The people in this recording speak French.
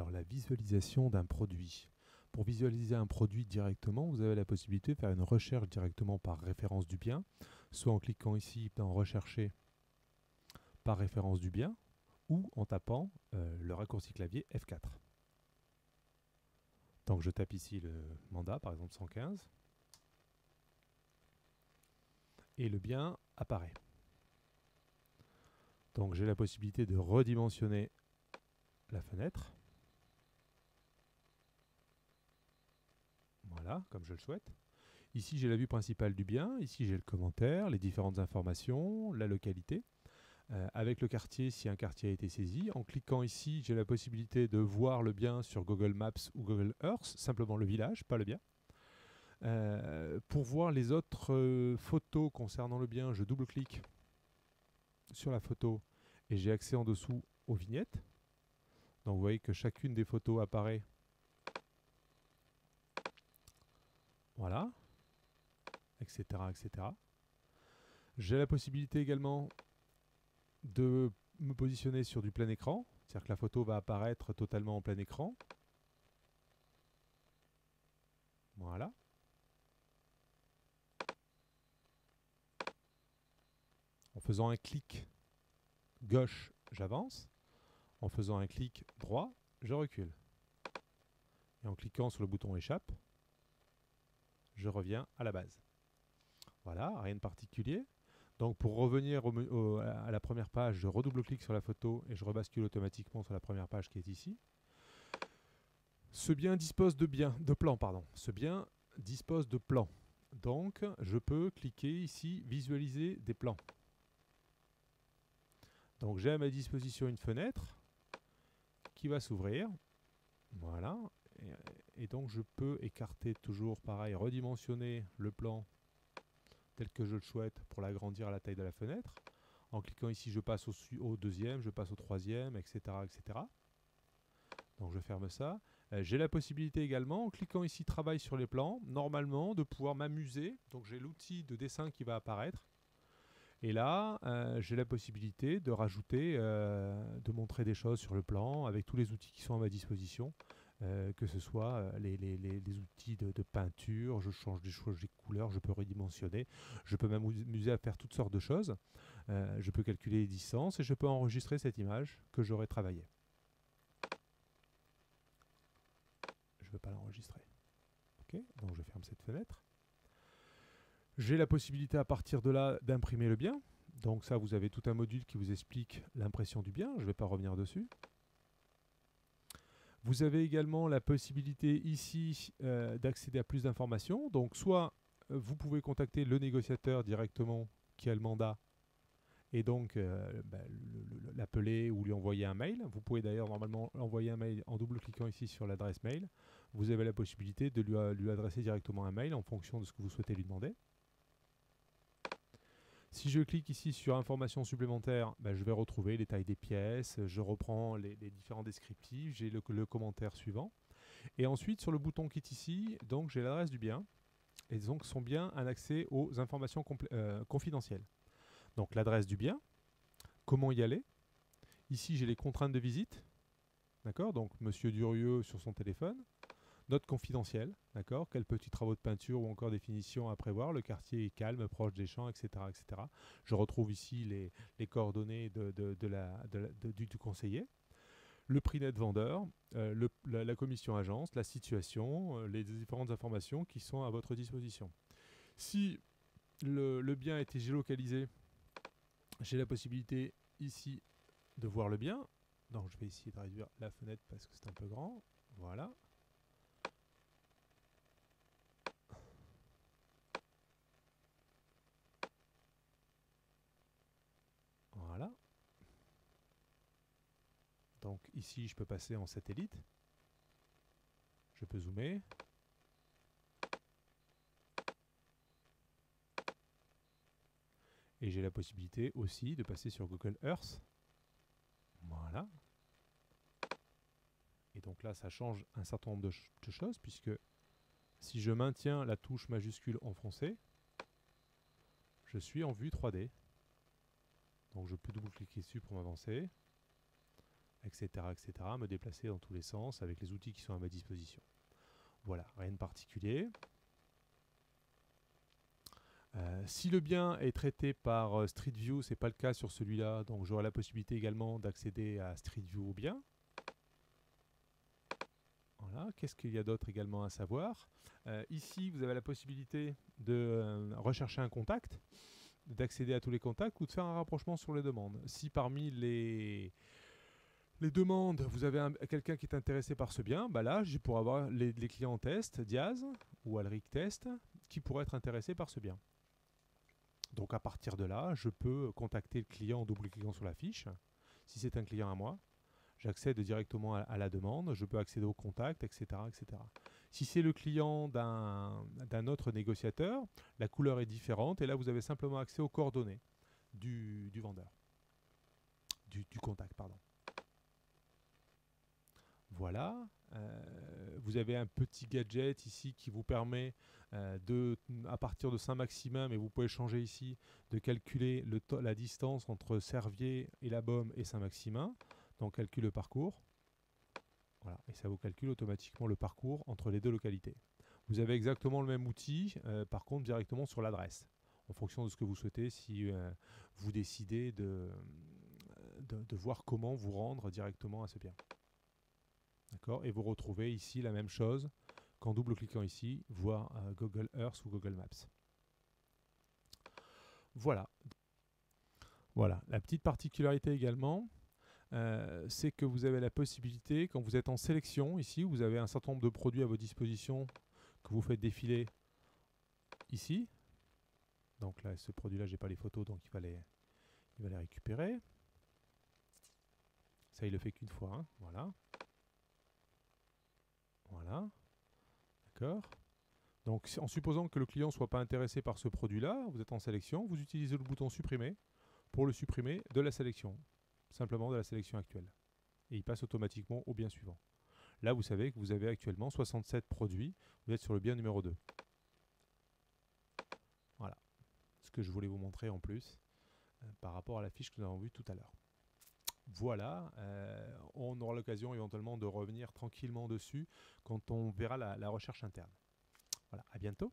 Alors la visualisation d'un produit. Pour visualiser un produit directement, vous avez la possibilité de faire une recherche directement par référence du bien, soit en cliquant ici dans Rechercher par référence du bien, ou en tapant le raccourci clavier F4. Donc je tape ici le mandat, par exemple 115, et le bien apparaît. Donc j'ai la possibilité de redimensionner la fenêtre. Voilà, comme je le souhaite. Ici, j'ai la vue principale du bien. Ici, j'ai le commentaire, les différentes informations, la localité. Avec le quartier, si un quartier a été saisi. En cliquant ici, j'ai la possibilité de voir le bien sur Google Maps ou Google Earth, simplement le village, pas le bien. Pour voir les autres photos concernant le bien, je double-clique sur la photo et j'ai accès en dessous aux vignettes. Donc vous voyez que chacune des photos apparaît. Voilà, etc., etc. J'ai la possibilité également de me positionner sur du plein écran, c'est-à-dire que la photo va apparaître totalement en plein écran. Voilà. En faisant un clic gauche, j'avance. En faisant un clic droit, je recule. Et en cliquant sur le bouton échappe, je reviens à la base. Voilà, rien de particulier. Donc pour revenir à la première page, je redouble-clique sur la photo et je rebascule automatiquement sur la première page qui est ici. Ce bien dispose de plans, pardon. Ce bien dispose de plans. Donc je peux cliquer ici, visualiser des plans. Donc j'ai à ma disposition une fenêtre qui va s'ouvrir. Voilà. Et donc je peux écarter toujours pareil, redimensionner le plan tel que je le souhaite pour l'agrandir à la taille de la fenêtre. En cliquant ici, je passe au deuxième, je passe au troisième, etc., etc. Donc je ferme ça. J'ai la possibilité également, en cliquant ici Travail sur les plans, normalement de pouvoir m'amuser. Donc j'ai l'outil de dessin qui va apparaître. Et là, j'ai la possibilité de rajouter, de montrer des choses sur le plan avec tous les outils qui sont à ma disposition. Que ce soit les outils de peinture, je change des couleurs, je peux redimensionner, je peux m'amuser à faire toutes sortes de choses. Je peux calculer les distances et je peux enregistrer cette image que j'aurai travaillée. Je ne veux pas l'enregistrer. Ok, donc je ferme cette fenêtre. J'ai la possibilité à partir de là d'imprimer le bien. Donc ça, vous avez tout un module qui vous explique l'impression du bien. Je ne vais pas revenir dessus. Vous avez également la possibilité ici d'accéder à plus d'informations. Donc soit vous pouvez contacter le négociateur directement qui a le mandat et donc l'appeler ou lui envoyer un mail. Vous pouvez d'ailleurs normalement envoyer un mail en double-cliquant ici sur l'adresse mail. Vous avez la possibilité de lui adresser directement un mail en fonction de ce que vous souhaitez lui demander. Si je clique ici sur informations supplémentaires, je vais retrouver les tailles des pièces, je reprends les différents descriptifs, j'ai le commentaire suivant. Et ensuite, sur le bouton qui est ici, donc j'ai l'adresse du bien. Et donc, sont bien un accès aux informations confidentielles. Donc, l'adresse du bien, comment y aller. Ici, j'ai les contraintes de visite. D'accord, donc Monsieur Durieux sur son téléphone. Note confidentielle, d'accord, quels petits travaux de peinture ou encore des finitions à prévoir, le quartier est calme, proche des champs, etc. etc. Je retrouve ici les coordonnées du conseiller, le prix net vendeur, la commission agence, la situation, les différentes informations qui sont à votre disposition. Si le bien a été géolocalisé, j'ai la possibilité ici de voir le bien. Donc je vais essayer de réduire la fenêtre parce que c'est un peu grand. Voilà. Voilà. Donc ici, je peux passer en satellite. Je peux zoomer. Et j'ai la possibilité aussi de passer sur Google Earth. Voilà. Et donc là, ça change un certain nombre de choses, puisque si je maintiens la touche majuscule enfoncée, je suis en vue 3D. Donc je peux double-cliquer dessus pour m'avancer. etc., etc., me déplacer dans tous les sens avec les outils qui sont à ma disposition. Voilà, rien de particulier. Si le bien est traité par Street View, ce n'est pas le cas sur celui-là, donc j'aurai la possibilité également d'accéder à Street View au bien. Voilà, qu'est-ce qu'il y a d'autre également à savoir? Ici, vous avez la possibilité de rechercher un contact, d'accéder à tous les contacts ou de faire un rapprochement sur les demandes. Si parmi les demandes, vous avez quelqu'un qui est intéressé par ce bien, bah là, je pourrais avoir les clients en test, Diaz ou Alric Test, qui pourraient être intéressés par ce bien. Donc à partir de là, je peux contacter le client en double-cliquant sur la fiche. Si c'est un client à moi, j'accède directement à la demande, je peux accéder au contact, etc., etc. Si c'est le client d'un autre négociateur, la couleur est différente et là vous avez simplement accès aux coordonnées du vendeur, du contact, pardon. Voilà, vous avez un petit gadget ici qui vous permet à partir de Saint-Maximin, mais vous pouvez changer ici, de calculer la distance entre Servier et la Beaume et Saint-Maximin. Donc calcule le parcours. Voilà, et ça vous calcule automatiquement le parcours entre les deux localités. Vous avez exactement le même outil, par contre directement sur l'adresse, en fonction de ce que vous souhaitez, si vous décidez de voir comment vous rendre directement à ce bien. D'accord. Et vous retrouvez ici la même chose qu'en double-cliquant ici, voir Google Earth ou Google Maps. Voilà. Voilà. La petite particularité également, c'est que vous avez la possibilité, quand vous êtes en sélection, ici, vous avez un certain nombre de produits à votre disposition que vous faites défiler ici. Donc là, ce produit-là, je n'ai pas les photos, donc il va les récupérer. Ça, il le fait qu'une fois. Hein. Voilà. Voilà. D'accord. Donc, en supposant que le client ne soit pas intéressé par ce produit-là, vous êtes en sélection, vous utilisez le bouton supprimer pour le supprimer de la sélection, simplement de la sélection actuelle. Et il passe automatiquement au bien suivant. Là, vous savez que vous avez actuellement 67 produits, vous êtes sur le bien numéro 2. Voilà ce que je voulais vous montrer en plus par rapport à la fiche que nous avons vue tout à l'heure. Voilà, on aura l'occasion éventuellement de revenir tranquillement dessus quand on verra la recherche interne. Voilà, à bientôt.